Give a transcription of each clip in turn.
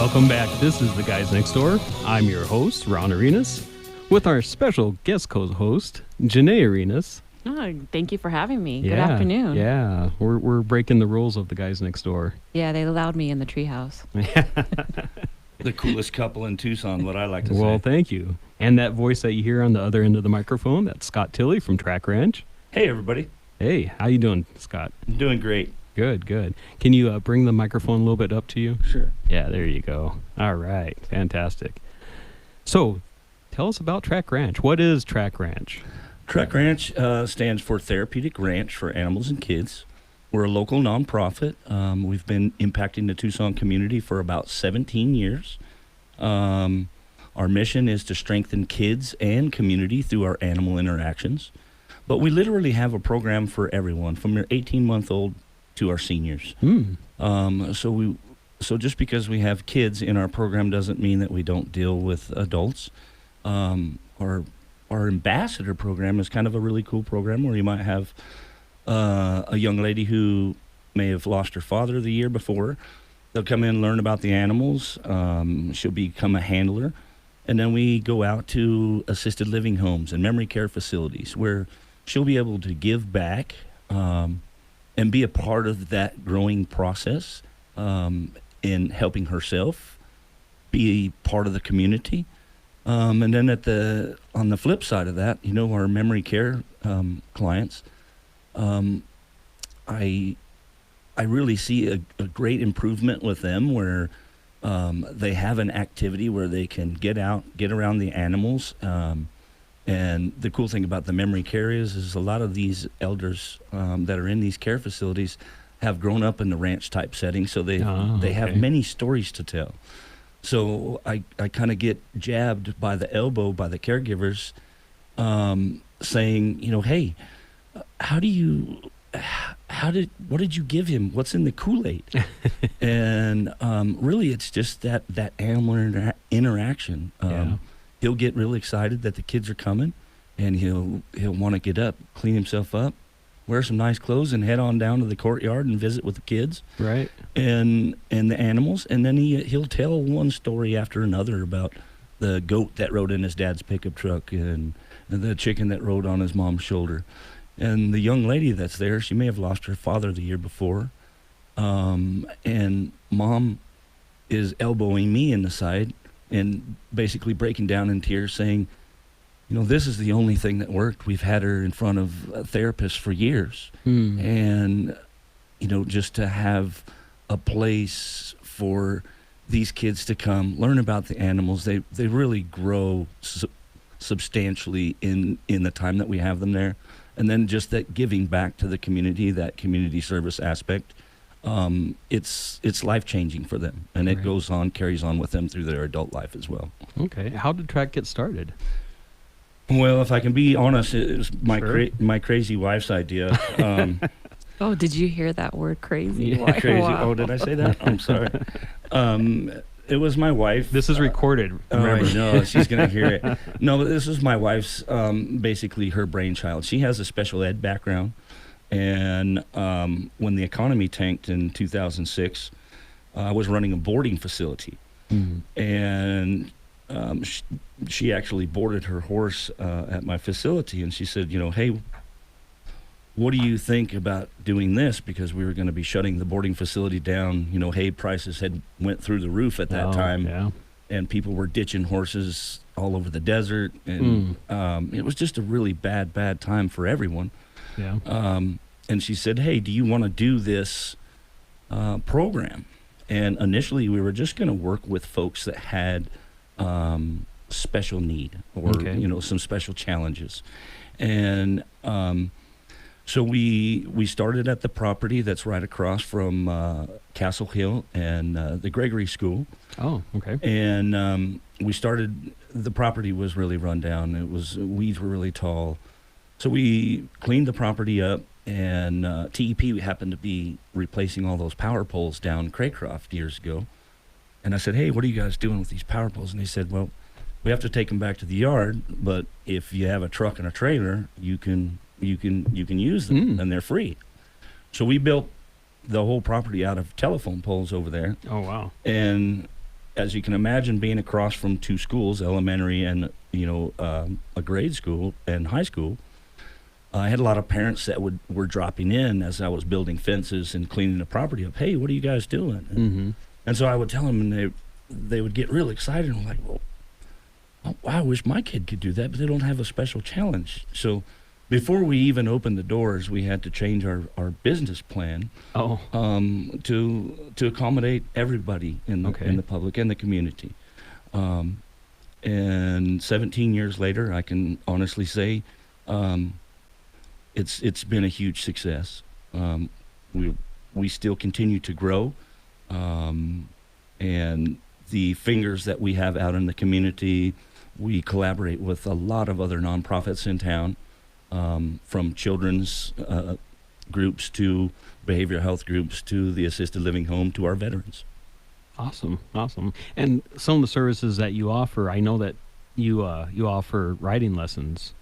Welcome back. This is The Guys Next Door. I'm your host, Ron Arenas, with our special guest co-host, Janae Arenas. Oh, thank you for having me. Good afternoon. Yeah, we're breaking the rules of The Guys Next Door. Yeah, they allowed me in the treehouse. The coolest couple in Tucson, what I like to say. Well, thank you. And that voice that you hear on the other end of the microphone, that's Scott Tilley from Track Ranch. Hey, everybody. Hey, how you doing, Scott? I'm doing great. Good, good. Can you bring the microphone a little bit up to you? Sure. Yeah, there you go. All right, fantastic. So, tell us about Track Ranch. What is Track Ranch? Track Ranch stands for Therapeutic Ranch for Animals and Kids. We're a local nonprofit. We've been impacting the Tucson community for about 17 years. Our mission is to strengthen kids and community through our animal interactions. But we literally have a program for everyone, from your 18-month-old to our seniors. So just because we have kids in our program doesn't mean that we don't deal with adults. Our ambassador program is kind of a really cool program where you might have a young lady who may have lost her father the year before. They'll come in and learn about the animals. She'll become a handler. And then we go out to assisted living homes and memory care facilities where she'll be able to give back and be a part of that growing process in helping herself be part of the community. And then on the flip side of that, our memory care clients, I really see a great improvement with them where they have an activity where they can get out, get around the animals. And the cool thing about the memory care is a lot of these elders that are in these care facilities have grown up in the ranch type setting, so they have many stories to tell. So I kind of get jabbed by the elbow by the caregivers saying, hey, what did you give him? What's in the Kool-Aid? And really it's just that animal interaction. He'll get really excited that the kids are coming, and he'll want to get up, clean himself up, wear some nice clothes, and head on down to the courtyard and visit with the kids, right? And the animals. And then he'll tell one story after another about the goat that rode in his dad's pickup truck and the chicken that rode on his mom's shoulder. And the young lady that's there, she may have lost her father the year before, and mom is elbowing me in the side and basically breaking down in tears saying, this is the only thing that worked. We've had her in front of a therapist for years. And, just to have a place for these kids to come, learn about the animals, they really grow substantially in the time that we have them there. And then just that giving back to the community, that community service aspect, it's life-changing for them, and it carries on with them through their adult life as well. Okay. How did Track get started? Well, if I can be honest, it was my crazy wife's idea. Oh, did you hear that word, crazy? Yeah, crazy. Wow. Oh, did I say that? I'm sorry. It was my wife. This is recorded. Remember? I know, she's going to hear it. No, but this is my wife's, basically her brainchild. She has a special ed background. And when the economy tanked in 2006, I was running a boarding facility. And she actually boarded her horse at my facility. And she said, hey, what do you think about doing this? Because we were going to be shutting the boarding facility down. Hay prices had went through the roof at that time. Yeah. And people were ditching horses all over the desert. And it was just a really bad time for everyone. Yeah. And she said, hey, do you want to do this program? And initially we were just going to work with folks that had special need or, some special challenges. And so we started at the property that's right across from Castle Hill and the Gregory School. Oh, okay. And we started, the property was really run down. Weeds were really tall. So we cleaned the property up, and TEP happened to be replacing all those power poles down Craycroft years ago. And I said, hey, what are you guys doing with these power poles? And they said, well, we have to take them back to the yard, but if you have a truck and a trailer, you can use them, and they're free. So we built the whole property out of telephone poles over there. Oh, wow. And as you can imagine, being across from two schools, elementary and a grade school and high school, I had a lot of parents that were dropping in as I was building fences and cleaning the property up. Hey, what are you guys doing? And so I would tell them, and they would get real excited. I'm like, well, I wish my kid could do that, but they don't have a special challenge. So before we even opened the doors, we had to change our business plan to accommodate everybody in the public and the community. And 17 years later, I can honestly say it's been a huge success. We still continue to grow, and the fingers that we have out in the community, we collaborate with a lot of other nonprofits in town, from children's groups to behavioral health groups to the assisted living home to our veterans. Awesome. And some of the services that you offer, I know that you offer writing lessons.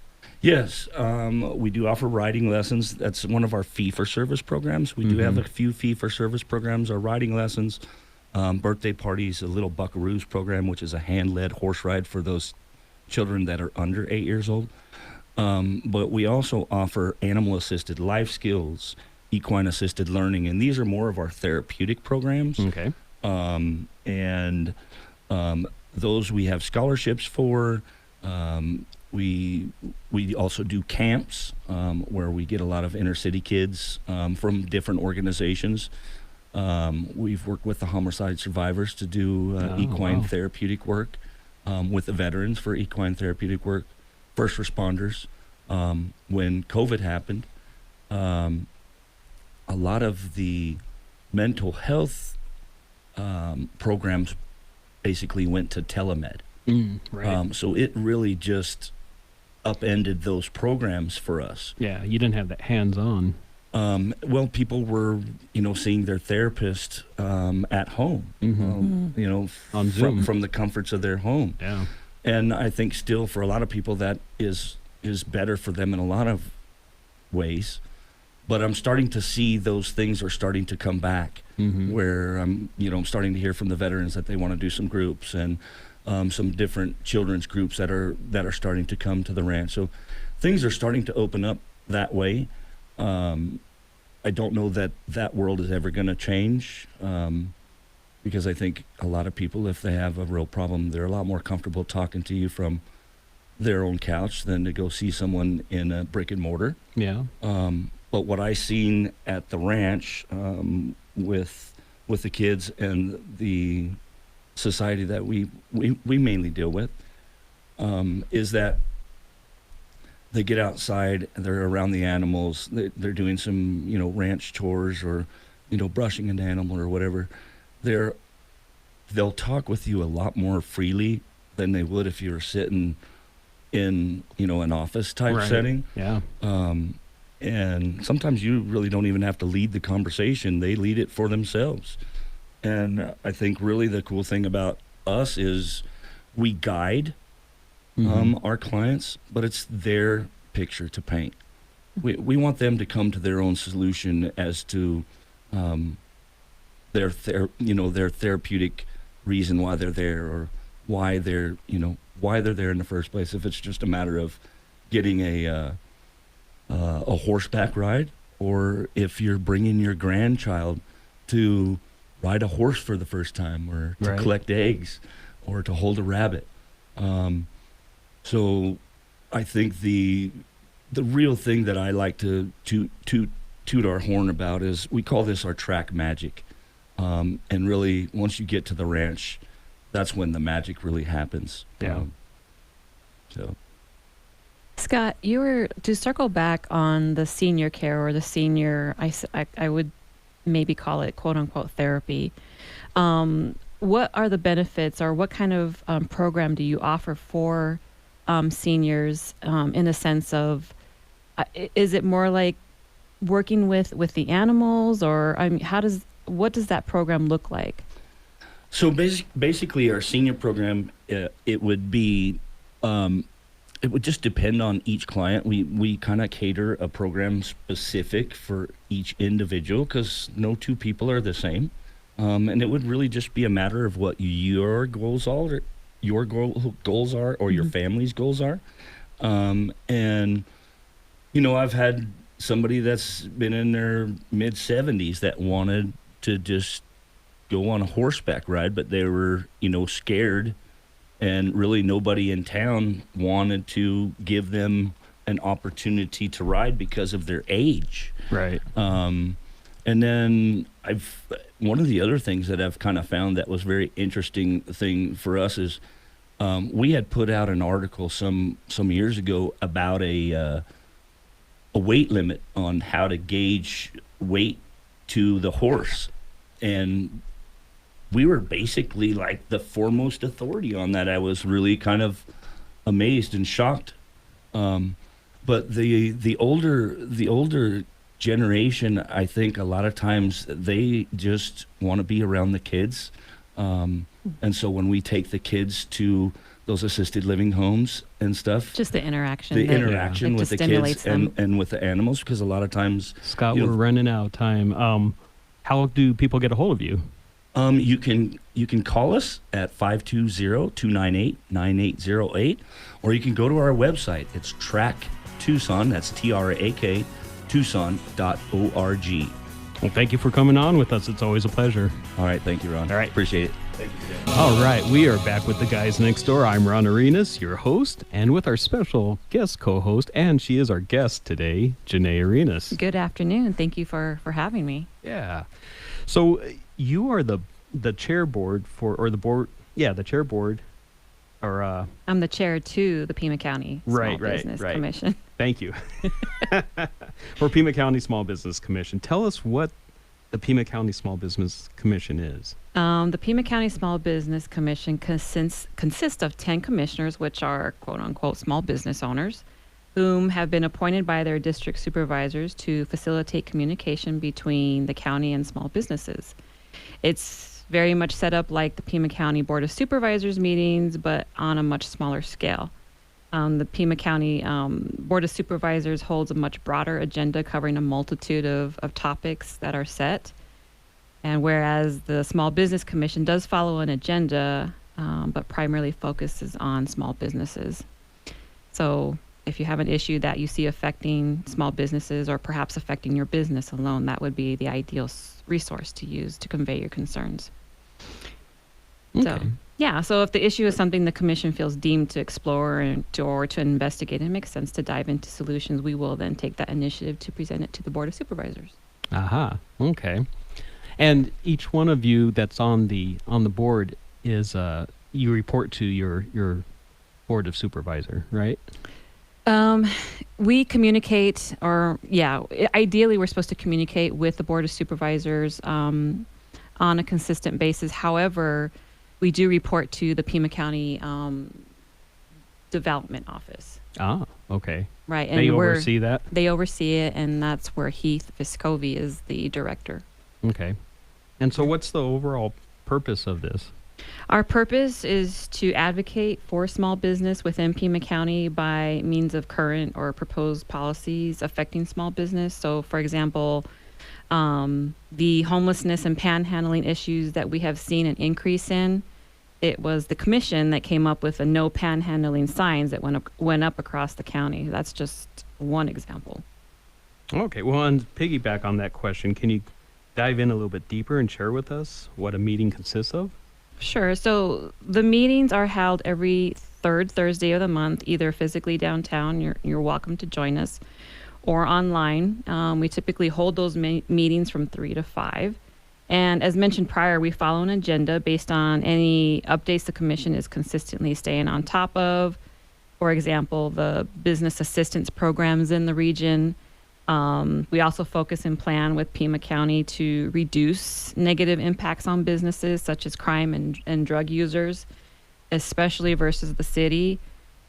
Yes, we do offer writing lessons. That's one of our fee-for-service programs. We do have a few fee-for-service programs. Our writing lessons, birthday parties, a little Buckaroos program, which is a hand-led horse ride for those children that are under 8 years old. But we also offer animal-assisted life skills, equine-assisted learning, and these are more of our therapeutic programs. Okay. And those we have scholarships for. We also do camps where we get a lot of inner city kids from different organizations. We've worked with the homicide survivors to do equine therapeutic work, with the veterans for equine therapeutic work, first responders. When COVID happened, a lot of the mental health programs basically went to telemed. Right. So it really just upended those programs for us. Yeah, you didn't have that hands-on. Well, people were, seeing their therapist at home, On Zoom. from the comforts of their home. Yeah. And I think still for a lot of people that is better for them in a lot of ways. But I'm starting to see those things are starting to come back, where I'm starting to hear from the veterans that they want to do some groups and some different children's groups that are starting to come to the ranch. So things are starting to open up that way. I don't know that world is ever going to change, because I think a lot of people, if they have a real problem, they're a lot more comfortable talking to you from their own couch than to go see someone in a brick and mortar. Yeah. But what I seen at the ranch with the kids and the society that we mainly deal with is that they get outside, they're around the animals, they're doing some ranch chores or brushing an animal or whatever. They'll talk with you a lot more freely than they would if you were sitting in an office type setting. Yeah. And sometimes you really don't even have to lead the conversation. They lead it for themselves. And I think really the cool thing about us is we guide our clients, but it's their picture to paint. We want them to come to their own solution as to their therapeutic reason why they're there, or why they're there in the first place. If it's just a matter of getting a horseback ride, or if you're bringing your grandchild to ride a horse for the first time, or to collect eggs, or to hold a rabbit. So I think the real thing that I like to toot our horn about is we call this our track magic. And really, once you get to the ranch, that's when the magic really happens. Yeah. Scott, you were to circle back on the senior care, or the senior, I would maybe call it quote unquote therapy. What are the benefits, or what kind of program do you offer for seniors, in the sense of, is it more like working with the animals, or what does that program look like? So basically our senior program, it would be, it would just depend on each client. We kind of cater a program specific for each individual, because no two people are the same. And it would really just be a matter of what your goals are, goals are, or your family's goals are. And I've had somebody that's been in their mid 70s that wanted to just go on a horseback ride, but they were, scared, and really nobody in town wanted to give them an opportunity to ride because of their age. Right. And then one of the other things that I've kind of found that was very interesting thing for us is we had put out an article some years ago about a weight limit on how to gauge weight to the horse, and we were basically like the foremost authority on that. I was really kind of amazed and shocked. But the older generation, I think a lot of times they just want to be around the kids. And so when we take the kids to those assisted living homes and stuff, Just the interaction. the that, interaction like, with just the stimulates kids them. and with the animals, because a lot of times, Scott, you know- we're running out of time. How do people get a hold of you? you can call us at 520-298-9808, or you can go to our website. It's Track Tucson. That's TRAK Tucson.org. Well, thank you for coming on with us. It's always a pleasure. All right, thank you, Ron. All right. Appreciate it. Thank you. All right, we are back with the guys next door. I'm Ron Arenas, your host, and with our special guest co-host, and she is our guest today, Janae Arenas. Good afternoon. Thank you for having me. Yeah. So you are the chair board the chair board, or I'm the chair to the Pima County Small Business Commission. Thank you. For Pima County Small Business Commission. Tell us what the Pima County Small Business Commission is. The Pima County Small Business Commission consists of 10 commissioners, which are quote-unquote small business owners, whom have been appointed by their district supervisors to facilitate communication between the county and small businesses. It's very much set up like the Pima County Board of Supervisors meetings, but on a much smaller scale. The Pima County Board of Supervisors holds a much broader agenda covering a multitude of topics that are set. And whereas the Small Business Commission does follow an agenda, but primarily focuses on small businesses. So if you have an issue that you see affecting small businesses or perhaps affecting your business alone, that would be the ideal resource to use to convey your concerns. Okay. So if the issue is something the commission feels deemed to explore or to investigate, it makes sense to dive into solutions. We will then take that initiative to present it to the Board of Supervisors. Aha. Okay. And each one of you that's on the board is you report to your Board of Supervisor, right? We communicate, ideally we're supposed to communicate with the Board of Supervisors on a consistent basis. However, we do report to the Pima County Development Office. Ah, okay. Right. And They oversee that? They oversee it, and that's where Heath Viscovi is the director. Okay. And so what's the overall purpose of this? Our purpose is to advocate for small business within Pima County by means of current or proposed policies affecting small business. So, for example, the homelessness and panhandling issues that we have seen an increase in, it was the commission that came up with a no panhandling signs that went up across the county. That's just one example. Okay. Well, and piggyback on that question, can you dive in a little bit deeper and share with us what a meeting consists of? Sure. So the meetings are held every third Thursday of the month, either physically downtown, you're welcome to join us, or online. We typically hold those meetings from 3 to 5. And as mentioned prior, we follow an agenda based on any updates the commission is consistently staying on top of. For example, the business assistance programs in the region. We also focus and plan with Pima County to reduce negative impacts on businesses such as crime and drug users, especially versus the city.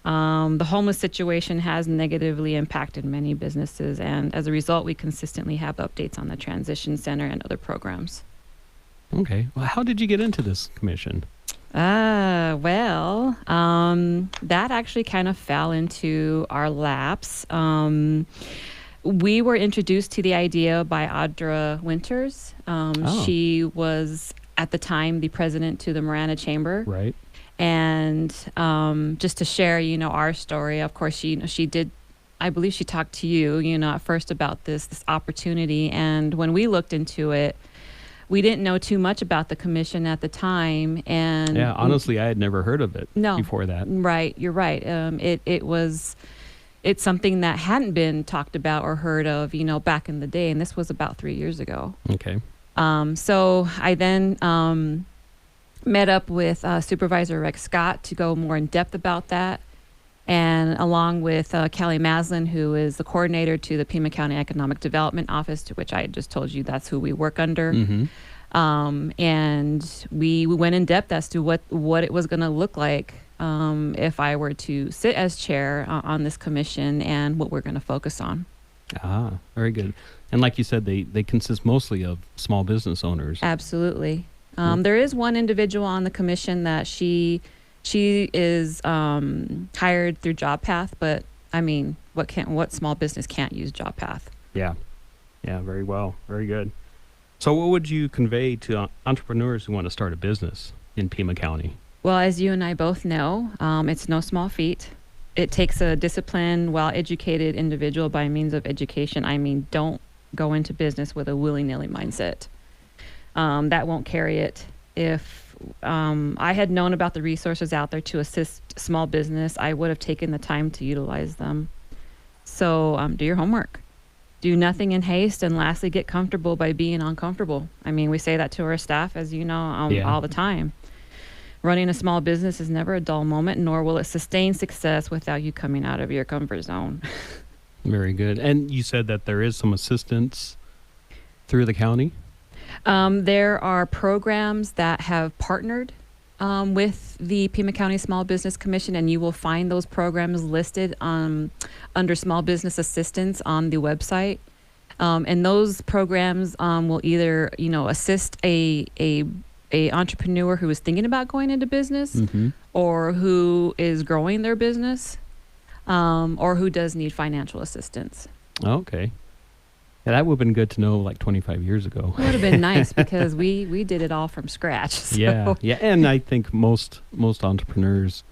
The homeless situation has negatively impacted many businesses, and as a result, we consistently have updates on the Transition Center and other programs. Okay. Well, how did you get into this commission? That actually kind of fell into our laps. We were introduced to the idea by Audra Winters. Oh. She was at the time the president to the Marana Chamber. Right. And just to share, our story, of course, she did, I believe she talked to you, at first about this opportunity. And when we looked into it, we didn't know too much about the commission at the time. And Yeah, honestly, I had never heard of it No. before that. Right, you're right. It's something that hadn't been talked about or heard of, back in the day. And this was about 3 years ago. Okay. So I then met up with Supervisor Rex Scott to go more in depth about that. And along with Callie Maslin, who is the coordinator to the Pima County Economic Development Office, to which I had just told you that's who we work under. Mm-hmm. And we went in depth as to what it was going to look like if I were to sit as chair on this commission and what we're going to focus on. Ah, very good. And like you said, they consist mostly of small business owners. Absolutely. There is one individual on the commission that she is hired through JobPath, but I mean, what small business can't use JobPath? Yeah. Yeah, very well. Very good. So what would you convey to entrepreneurs who want to start a business in Pima County? Well, as you and I both know, it's no small feat. It takes a disciplined, well-educated individual by means of education. I mean, don't go into business with a willy-nilly mindset. That won't carry it. If I had known about the resources out there to assist small business, I would have taken the time to utilize them. So do your homework. Do nothing in haste, and lastly, get comfortable by being uncomfortable. I mean, we say that to our staff, as you know, Yeah. all the time. Running a small business is never a dull moment, nor will it sustain success without you coming out of your comfort zone. Very good. And you said that there is some assistance through the county? There are programs that have partnered with the Pima County Small Business Commission, and you will find those programs listed under Small Business Assistance on the website. And those programs will either, assist a entrepreneur who is thinking about going into business, Mm-hmm. or who is growing their business, or who does need financial assistance. Okay. Yeah, that would have been good to know like 25 years ago. It would have been nice because we did it all from scratch. So. Yeah. And I think most entrepreneurs,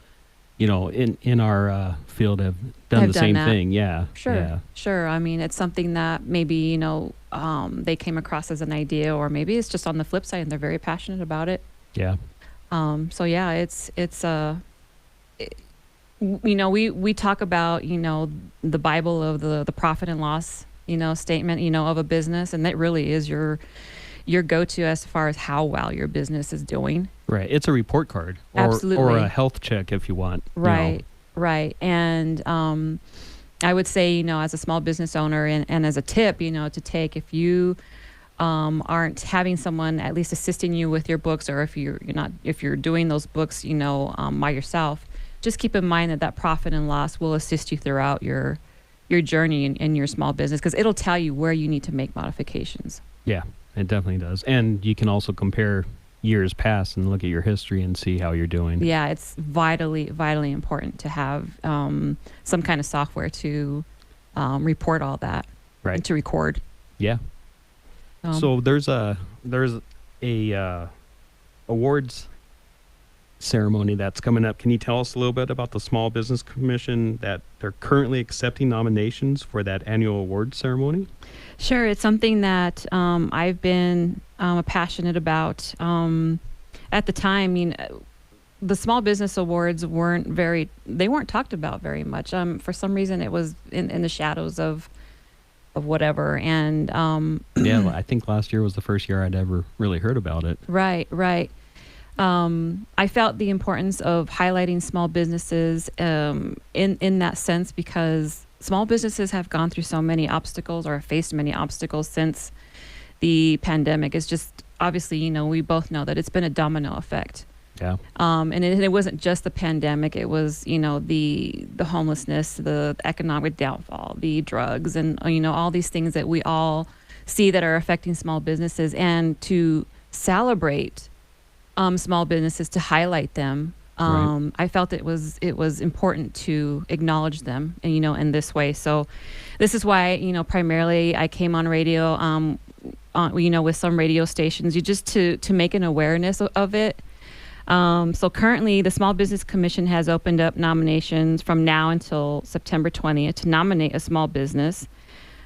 in our field have done Have the done same that. thing. Yeah. Sure, Yeah. sure. I mean, it's something that maybe, they came across as an idea, or maybe it's just on the flip side and they're very passionate about it. Yeah. So yeah, we talk about, the Bible of the profit and loss, statement, of a business. And that really is your go-to as far as how well your business is doing. Right. It's a report card or Absolutely. a health check if you want. Right. Right. And I would say, as a small business owner and as a tip, to take, if you aren't having someone at least assisting you with your books, or if you're doing those books, by yourself, just keep in mind that profit and loss will assist you throughout your journey in your small business, because it'll tell you where you need to make modifications. Yeah, it definitely does. And you can also compare years past and look at your history and see how you're doing. Yeah, it's vitally, vitally important to have some kind of software to report all that, Right. and to record. Yeah. So there's a awards ceremony that's coming up. Can you tell us a little bit about the Small Business Commission, that they're currently accepting nominations for that annual awards ceremony? Sure, it's something that I've been passionate about. At the time, the Small Business Awards weren't talked about very much. For some reason, it was in the shadows of whatever. And Yeah, I think last year was the first year I'd ever really heard about it. Right. I felt the importance of highlighting small businesses in that sense, because small businesses have gone through so many obstacles, or have faced many obstacles since the pandemic. It's just, obviously, we both know that it's been a domino effect. Yeah. And it wasn't just the pandemic. It was, the homelessness, the economic downfall, the drugs, and, all these things that we all see that are affecting small businesses. And to celebrate small businesses, to highlight them, Right. I felt it was important to acknowledge them, and in this way. So this is why primarily I came on radio, with some radio stations, you just to make an awareness of it. So currently, the Small Business Commission has opened up nominations from now until September 20th to nominate a small business.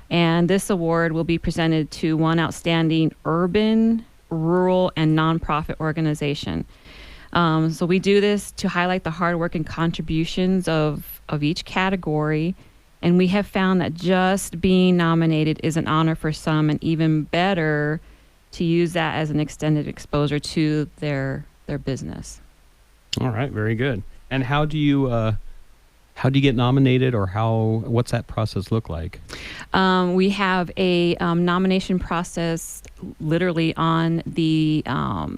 And this award will be presented to one outstanding urban, rural, and nonprofit organization. So we do this to highlight the hard work and contributions of each category. And we have found that just being nominated is an honor for some, and even better to use that as an extended exposure to their business. All right. Very good. And how do you get nominated, or what's that process look like? We have a nomination process literally on the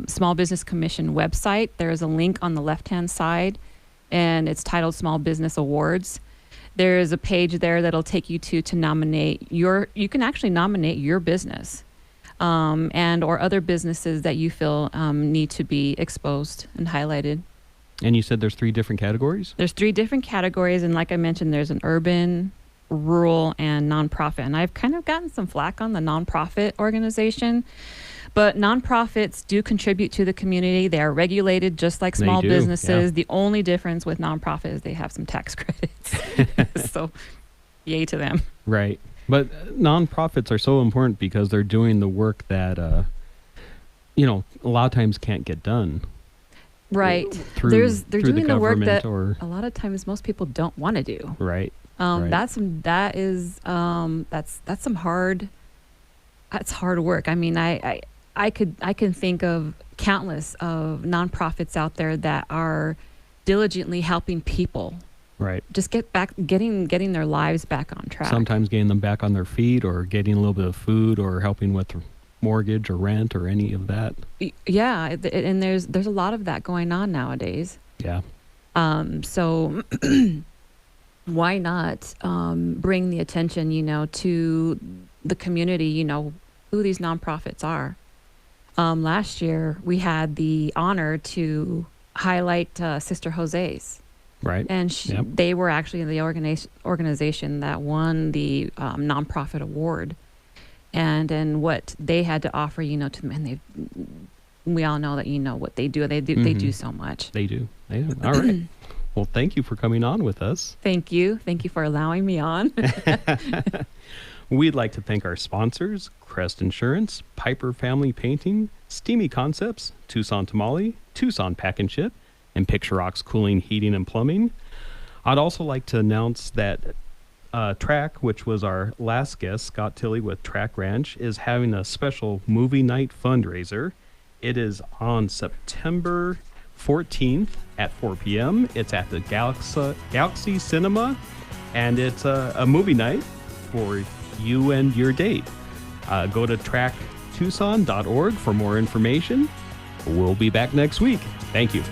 Small Business Commission website. There's a link on the left-hand side, and it's titled Small Business Awards. There is a page there that'll take you to nominate you can actually nominate your business and or other businesses that you feel need to be exposed and highlighted. And you said there's 3 different categories? There's 3 different categories, and like I mentioned, there's an urban, rural, and nonprofit. And I've kind of gotten some flack on the nonprofit organization, but nonprofits do contribute to the community. They are regulated just like small They do, businesses. yeah. The only difference with nonprofit is they have some tax credits. So yay to them. Right. But nonprofits are so important because they're doing the work that, a lot of times can't get done. Right. Through They're the doing the work government that or a lot of times most people don't want to do. right. Right. That's some hard work. I mean, I can think of countless of nonprofits out there that are diligently helping people Right. just getting their lives back on track. Sometimes getting them back on their feet, or getting a little bit of food, or helping with mortgage or rent or any of that. Yeah, and there's a lot of that going on nowadays. Yeah. So why not bring the attention, to the community, who these nonprofits are. Last year, we had the honor to highlight Sister Jose's. Right. And Yep. they were actually the organization that won the nonprofit award. And what they had to offer, to them, and we all know that what they do. They do so much. They do. All right. Well, thank you for coming on with us. Thank you for allowing me on. We'd like to thank our sponsors: Crest Insurance, Piper Family Painting, Steamy Concepts, Tucson Tamale, Tucson Pack and Ship, and Picture Rocks Cooling, Heating, and Plumbing. I'd also like to announce that Track, which was our last guest, Scott Tilley with Track Ranch, is having a special movie night fundraiser. It is on September 14th at 4 p.m. It's at the Galaxy Cinema, and it's a movie night for you and your date. Go to tracktucson.org for more information. We'll be back next week. Thank you.